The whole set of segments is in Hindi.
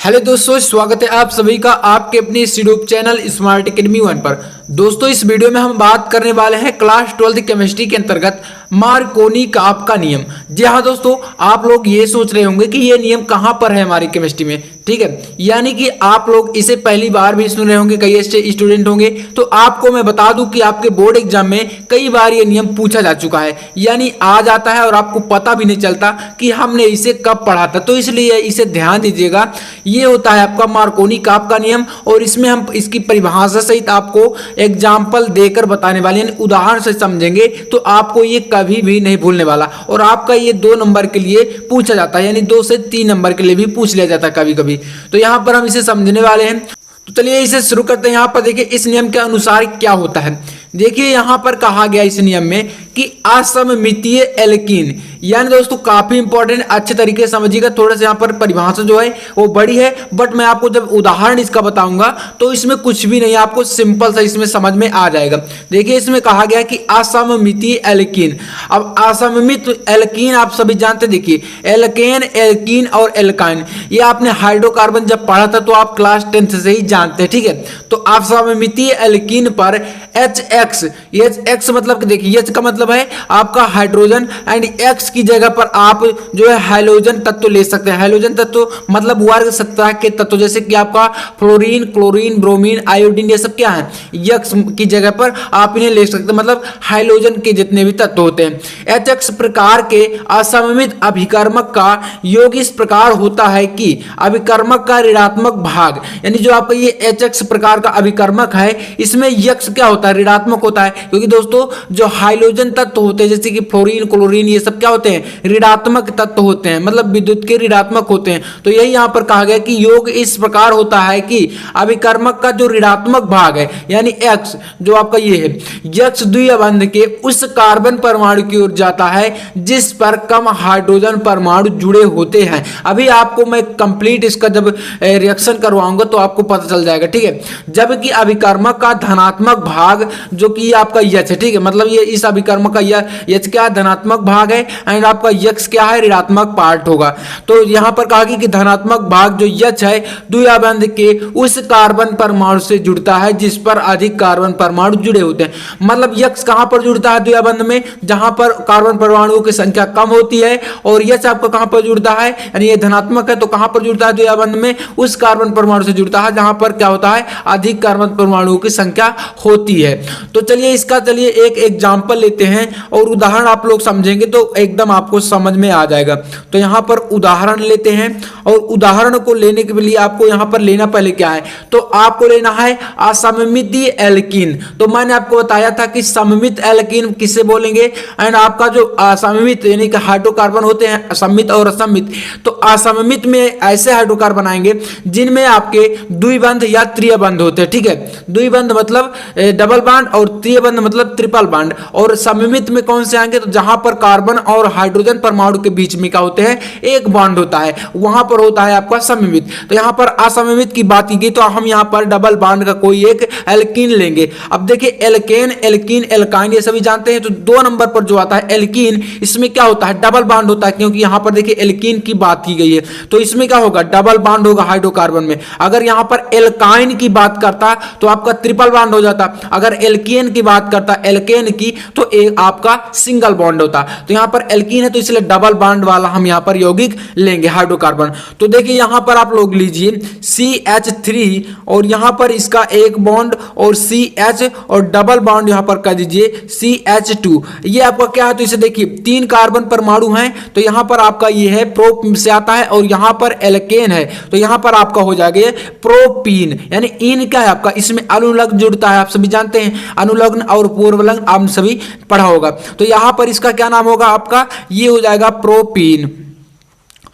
हेलो दोस्तों, स्वागत है आप सभी का आपके अपने इस यूट्यूब चैनल स्मार्ट एकेडमी 1 पर। दोस्तों, इस वीडियो में हम बात करने वाले हैं क्लास 12 केमिस्ट्री के अंतर्गत मार्कोनी का आपका नियम। जी हाँ दोस्तों, आप लोग ये सोच रहे होंगे कि ये नियम कहाँ पर है हमारी केमिस्ट्री में, ठीक है। यानी कि आप लोग इसे पहली बार भी सुन रहे होंगे, कई ऐसे स्टूडेंट होंगे। तो आपको मैं बता दूं कि आपके बोर्ड एग्जाम में कई बार ये नियम पूछा जा चुका है, यानी आ जाता है और आपको पता भी नहीं चलता कि हमने इसे कब पढ़ा था। तो इसलिए इसे ध्यान दीजिएगा। ये होता है आपका मार्कोनी का आपका नियम, और इसमें हम इसकी परिभाषा सहित आपको एग्जाम्पल देकर बताने वाले, यानी उदाहरण से समझेंगे तो आपको ये कभी भी नहीं भूलने वाला। और आपका ये 2 नंबर के लिए पूछा जाता है, यानी 2 से 3 नंबर के लिए भी पूछ लिया जाता है कभी कभी। तो यहाँ पर हम इसे समझने वाले हैं। तो चलिए इसे शुरू करते हैं। यहाँ पर देखिए इस नियम के अनुसार क्या होता है। देखिए यहाँ पर कहा गया इस नियम में कि असममितीय एल्कीन, यानी दोस्तों काफी इंपॉर्टेंट, अच्छे तरीके से समझिएगा। थोड़ा सा यहाँ पर परिभाषा जो है वो बड़ी है, बट मैं आपको जब उदाहरण इसका बताऊंगा तो इसमें कुछ भी नहीं, आपको सिंपल सा इसमें समझ में आ जाएगा। देखिए इसमें कहा गया कि असममितीय एल्कीन। अब असममित एल्कीन आप सभी जानते, देखिए एल्केन, एल्कीन और एल्काइन, ये आपने हाइड्रोकार्बन जब पढ़ा था तो आप क्लास 10 से ही जानते हैं, ठीक है। तो असममितीय एल्कीन पर एच मतलब कि देखिए एच का मतलब है आपका हाइड्रोजन, एंड एक्स की जगह पर आप जो है हाइड्रोजन तत्व ले सकते हैं। हाइड्रोजन तत्व मतलब वर्ग सतह के तत्व, जैसे कि आपका फ्लोरीन, क्लोरीन, ब्रोमीन, आयोडीन, ये सब क्या है, एक्स की जगह पर आप इन्हें ले सकते हैं, मतलब हाइड्रोजन के जितने भी तत्व होते हैं। एच प्रकार के असममित अभिकर्मक का योग इस प्रकार होता है कि अभिकर्मक का ऋणात्मक भाग, यानी जो आपका ये एच प्रकार का अभिकर्मक है, इसमें यक्स क्या होता है, ऋणात्मक होता है। क्योंकि दोस्तों जो हाइड्रोजन तत्व होते हैं जैसे कि फ्लोरीन, क्लोरीन, ये सब क्या होते हैं, ऋणात्मक तत्व होते हैं, मतलब विद्युत के ऋणात्मक होते हैं। तो यही यहां पर कहा गया कि योग इस प्रकार होता है कि अभिकर्मक का जो ऋणात्मक भाग है, यानी एक्स जो आपका ये है, यक्स द्वितीय बंध के उस कार्बन परमाणु की ओर जाता है जिस पर कम हाइड्रोजन परमाणु जुड़े होते हैं। अभी आपको मैं कंप्लीट इसका जब रिएक्शन करवाऊंगा तो आपको पता चल जाएगा, ठीक है। जबकि अभिकर्मक का धनात्मक भाग जो कि आपका यच है, ठीक है, मतलब ये इस अभिकर्मक का यच क्या है, धनात्मक भाग है, एंड आपका यक्स क्या है, ऋणात्मक पार्ट होगा। तो यहां पर कहा कि धनात्मक भाग जो यच है द्वितीय बंध के उस कार्बन परमाणु से जुड़ता है जिस पर अधिक कार्बन परमाणु जुड़े होते हैं। मतलब यक्स कहां पर जुड़ता है द्वितीय बंध में, जहां पर कार्बन परमाणुओं की संख्या कम होती है, और यच आपका कहां पर जुड़ता है, यानी ये धनात्मक है तो कहां पर जुड़ता है द्वितीय बंध में, उस कार्बन परमाणु से जुड़ता है जहां पर क्या होता है, अधिक कार्बन परमाणुओं की संख्या होती है। तो चलिए इसका एक एग्जांपल लेते हैं और उदाहरण आप लोग समझेंगे तो एकदम आपको समझ में आ जाएगा। तो यहां पर उदाहरण लेते हैं, और उदाहरण को लेने के लिए आपको यहां पर लेना पहले क्या है, तो आपको लेना है असममितीय एल्कीन। तो मैंने आपको बताया था कि सममित एल्कीन किसे बोलेंगे, एंड आपका जो असममित यानी कि हाइड्रोकार्बन होते हैं सममित और असममित। तो असममित में ऐसे हाइड्रोकार्बन आएंगे जिनमें आपके द्विबंध या त्रिबंध होते हैं, ठीक है। द्विबंध मतलब डबल बॉन्ड, और त्रिबंध मतलब ट्रिपल बॉन्ड। और सममित में कौन से आएंगे, तो जहां पर कार्बन और हाइड्रोजन परमाणु के बीच में क्या होते हैं, एक बॉन्ड होता है, वहां पर होता है आपका सममित। तो यहां पर असममित की बात की गई तो हम यहां पर डबल बॉन्ड का कोई एक एल्कीन लेंगे। अब देखिए एल्केन, एल्कीन, एल्काइन ये सभी जानते हैं। तो 2 नंबर पर जो आता है एल्कीन, इसमें क्या होता है, डबल बॉन्ड होता है, क्योंकि यहां पर देखिए एल्कीन की बात की गई है तो इसमें क्या होगा, डबल बॉन्ड होगा हाइड्रोकार्बन में। अगर यहां पर एल्काइन की बात करता तो आपका ट्रिपल बॉन्ड हो जाता। अगर एल्केन की बात करता, एल्केन की, तो एक आपका सिंगल बॉन्ड होता। तो यहां पर एल्कीन है तो इसलिए डबल बॉन्ड वाला हम यहां पर यौगिक लेंगे हाइड्रोकार्बन। तो देखिए यहां पर आप लोग लीजिए CH3, और यहां पर इसका एक बॉन्ड और CH, और डबल बॉन्ड यहां पर कर दीजिए CH2। ये आपका क्या है, तो इसे देखिए 3 कार्बन परमाणु हैं, तो यहां पर आपका ये है प्रो से आता है, और यहां पर एल्केन है तो यहां पर आपका हो जाएगा प्रोपीन, यानी इन क्या है आपका, इसमें अनुलग्न जुड़ता है, आप सभी जानते हैं अनुलग्न और पूर्वलग्न आप सभी पढ़ा होगा। तो यहां पर इसका क्या नाम होगा आपका, ये हो जाएगा प्रोपीन,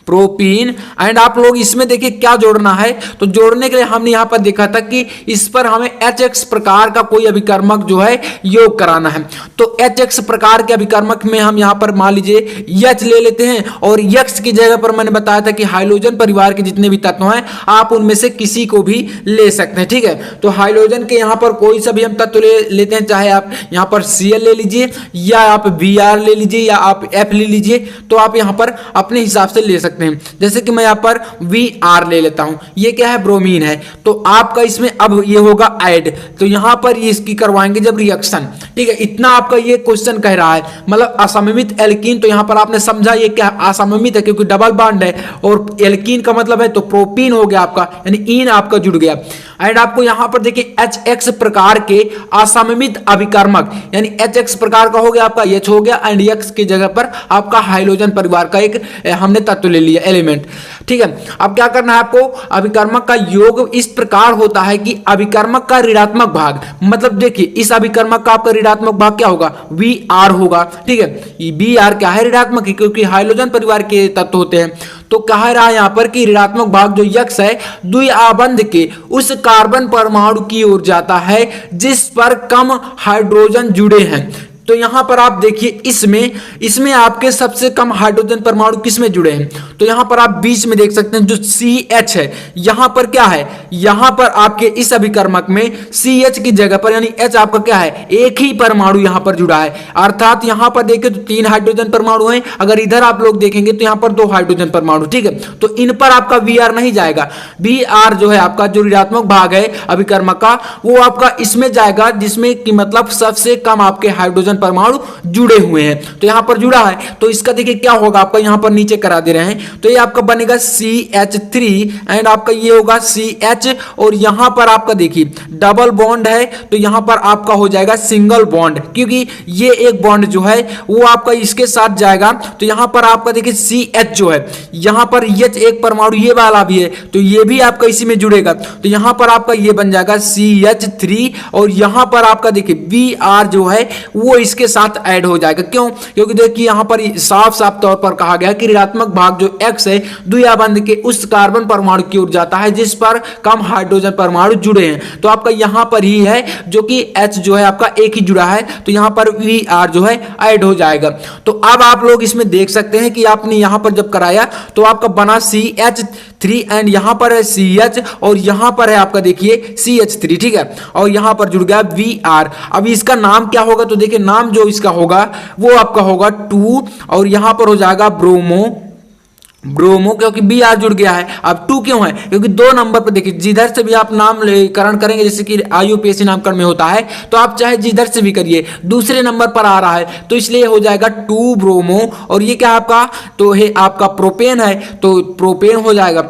प्रोपीन। एंड आप लोग इसमें देखिए क्या जोड़ना है, तो जोड़ने के लिए हमने यहां पर देखा था कि इस पर हमें HX प्रकार का कोई अभिकर्मक जो है योग कराना है। तो HX प्रकार के अभिकर्मक में हम यहां पर मान लीजिए H ले लेते हैं, और X की जगह पर मैंने बताया था कि हाइड्रोजन परिवार के जितने भी तत्व हैं आप उनमें से किसी को भी ले सकते हैं, ठीक है। तो हाइड्रोजन के यहां पर कोई सा भी हम तत्व ले लेते हैं, चाहे आप यहां पर Cl ले लीजिए, या आप Br ले लीजिए, या आप F ले लीजिए, तो आप यहां पर अपने हिसाब से ले सकते हैं। सकते हैं। जैसे कि मैं यहाँ पर Vr ले लेता हूं, ये क्या है, ब्रोमीन है। तो आपका इसमें अब ये होगा ऐड, तो यहाँ पर ये इसकी करवाएंगे जब रिएक्शन, ठीक है। इतना आपका ये क्वेश्चन कह रहा है, मतलब असममित एल्कीन। तो यहाँ पर आपने समझा ये क्या असममित है, क्योंकि डबल बॉन्ड है और एल्कीन का मतलब है तो प्रोपीन हो गया आपका, यानी इन आपका जुड़ गया। एंड आपको यहाँ पर देखिए HX प्रकार के असममित अभिकर्मक, यानी HX प्रकार का हो गया आपका, H हो गया, एंड X की जगह पर आपका हाइड्रोजन परिवार का एक हमने तत्व ले लिया, एलिमेंट, ठीक है। अब क्या करना है आपको, अभिकर्मक का योग इस प्रकार होता है कि अभिकर्मक का ऋणात्मक भाग, मतलब देखिए इस अभिकर्मक का आपका ऋणात्मक भाग क्या होगा, Vr होगा, ठीक है। Br क्या है, ऋणात्मक है, क्योंकि हाइड्रोजन परिवार के तत्व होते हैं। तो कह रहा है यहां पर कि ऋणात्मक भाग जो यक्ष है द्विआबंध के उस कार्बन परमाणु की ओर जाता है जिस पर कम हाइड्रोजन जुड़े हैं। तो यहां पर आप देखिए इसमें आपके सबसे कम हाइड्रोजन परमाणु किसमें जुड़े हैं, तो यहां पर आप बीच में देख सकते हैं जो CH है, यहां पर क्या है, यहां पर आपके इस अभिकर्मक में CH की जगह पर, यानी H आपका क्या है, एक ही परमाणु यहां पर जुड़ा है। अर्थात यहां पर देखिए तो 3 हाइड्रोजन परमाणु हैं, अगर इधर आप लोग देखेंगे तो यहां पर 2 हाइड्रोजन परमाणु, ठीक है। तो इन पर आपका Vr नहीं जाएगा, Vr जो है आपका जो ऋणात्मक भाग है अभिकर्मक का, वो आपका इसमें जाएगा जिसमें कि मतलब सबसे कम आपके हाइड्रोजन परमाणु जुड़े हुए हैं। तो यहां पर जुड़ा है, तो इसका देखिए क्या होगा, आपका यहां पर नीचे करा दे रहे हैं, तो ये आपका बनेगा CH3 एंड आपका ये होगा CH, और यहां पर आपका देखिए डबल बॉन्ड है, तो यहां पर आपका हो जाएगा सिंगल बॉन्ड, क्योंकि ये एक बॉन्ड जो है वो आपका इसके साथ जाएगा। तो यहां पर आपका देखिए CH जो है, यहां पर H एक परमाणु ये वाला भी है, तो ये भी आपका इसी में जुड़ेगा। तो यहां पर आपका ये बन जाएगा CH3, और यहां पर आपका देखिए Vr जो है वो इसके साथ ऐड हो जाएगा। क्यों, क्योंकि देखिए यहां पर साफ साफ तौर पर कहा गया कि ऋणात्मक भाग जो X है द्विआबंध के उस कार्बन परमाणु की ओर जाता है जिस पर कम हाइड्रोजन परमाणु जुड़े हैं। तो आपका यहां पर ही है जो कि H जो है आपका एक ही जुड़ा है, तो यहां पर Vr जो है ऐड हो जाएगा। तो अब आप लोग इसमें देख सकते हैं कि आपने यहां पर जब कराया तो आपका बना CH3 एंड यहां पर है CH, और यहां पर है आपका देखिए CH3, ठीक है, और यहां पर जुड़ गया Vr। अब इसका नाम क्या होगा, तो देखिए नाम जो इसका होगा वो आपका होगा 2, और यहां पर हो जाएगा ब्रोमो, क्योंकि Br जुड़ गया है। अब 2 क्यों है, क्योंकि 2 नंबर पर देखिए जिधर से भी आप नामकरण करेंगे, जैसे कि IUPAC नामकरण में होता है, तो आप चाहे जिधर से भी करिए दूसरे नंबर पर आ रहा है, तो इसलिए हो जाएगा 2 ब्रोमो। और ये क्या आपका, तो है आपका प्रोपेन है, तो प्रोपेन हो जाएगा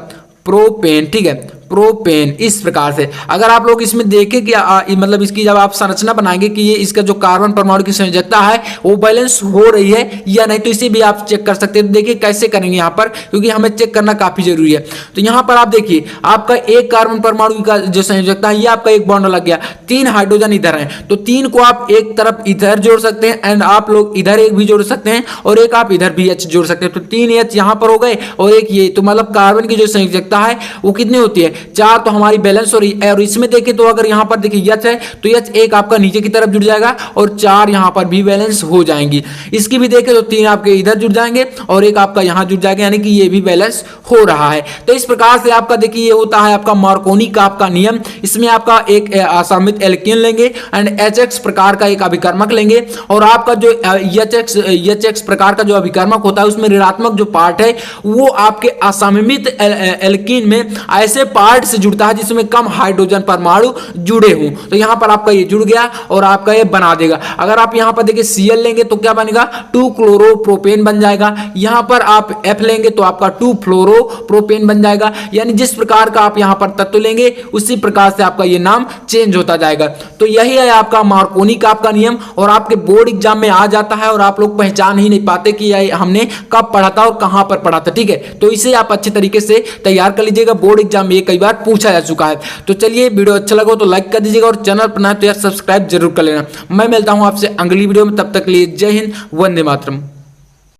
प्रोपेन, ठीक है, प्रोपेन। इस प्रकार से अगर आप लोग इसमें देखें कि मतलब इसकी जब आप संरचना बनाएंगे कि ये इसका जो कार्बन परमाणु की संयोजकता है वो बैलेंस हो रही है या नहीं, तो इसे भी आप चेक कर सकते हैं। देखिए कैसे करेंगे यहाँ पर, क्योंकि हमें चेक करना काफी जरूरी है। तो यहाँ पर आप देखिए आपका एक कार्बन परमाणु का जो संयोजकता है ये आपका एक बॉन्ड लग गया, 3 हाइड्रोजन इधर है, तो 3 को आप एक तरफ इधर जोड़ सकते हैं एंड आप लोग इधर एक भी जोड़ सकते हैं और एक आप इधर भी H जोड़ सकते हैं। तो 3 H यहाँ पर हो गए और एक ये, तो मतलब कार्बन की जो संयोजकता है वो कितनी होती है, 4, तो हमारी बैलेंस हो रही है। और इसमें देखिए तो अगर यहाँ पर देखिए H है तो H एक आपका नीचे की तरफ जुड़ जाएगा और 4 यहाँ पर भी बैलेंस हो जाएंगी। इसकी भी देखें तो 3 आपके इधर जुड़ जाएंगे और एक आपका यहाँ जुड़ जाएगा, यानी कि ये भी बैलेंस हो रहा है। तो इस प्रकार से आपका देखिए ये होता है आपका मार्कोनी का आपका नियम। इसमें आपका एक असममित एल्कीन लेंगे एंड HX प्रकार का एक अभिकर्मक लेंगे और आपका जो HX प्रकार का जो अभिकर्मक होता है उसमें ऋणात्मक जो पार्ट है वो आपके असममित एल्कीन में ऐसे पार्ट से जुड़ता है जिसमें कम हाइड्रोजन परमाणु जुड़े हों। तो यहां पर आपका ये जुड़ गया और आपका ये बना देगा। अगर आप यहां पर देखिए Cl लेंगे तो क्या बनेगा, 2 क्लोरोप्रोपेन बन जाएगा। यहां पर आप F लेंगे तो आपका 2 फ्लोरोप्रोपेन बन जाएगा। यानी जिस प्रकार का आप यहां पर तत्व लेंगे उसी प्रकार से आपका ये नाम चेंज होता जाएगा। तो यही है आपका मार्कोनी का आपका नियम और आपके बोर्ड एग्जाम में आ जाता है और आप लोग पहचान ही नहीं पाते कि हमने कब पढ़ा था और कहां पर पढ़ा था। ठीक है, तो इसे आप अच्छे तरीके से तैयार कर लीजिएगा। बोर्ड एग्जाम में कई बार पूछा जा चुका है। तो चलिए वीडियो अच्छा लगा तो लाइक कर दीजिएगा और चैनल पर नए तो यार सब्सक्राइब जरूर कर लेना। मैं मिलता हूं आपसे अगली वीडियो में, तब तक के लिए जय हिंद, वंदे मातरम।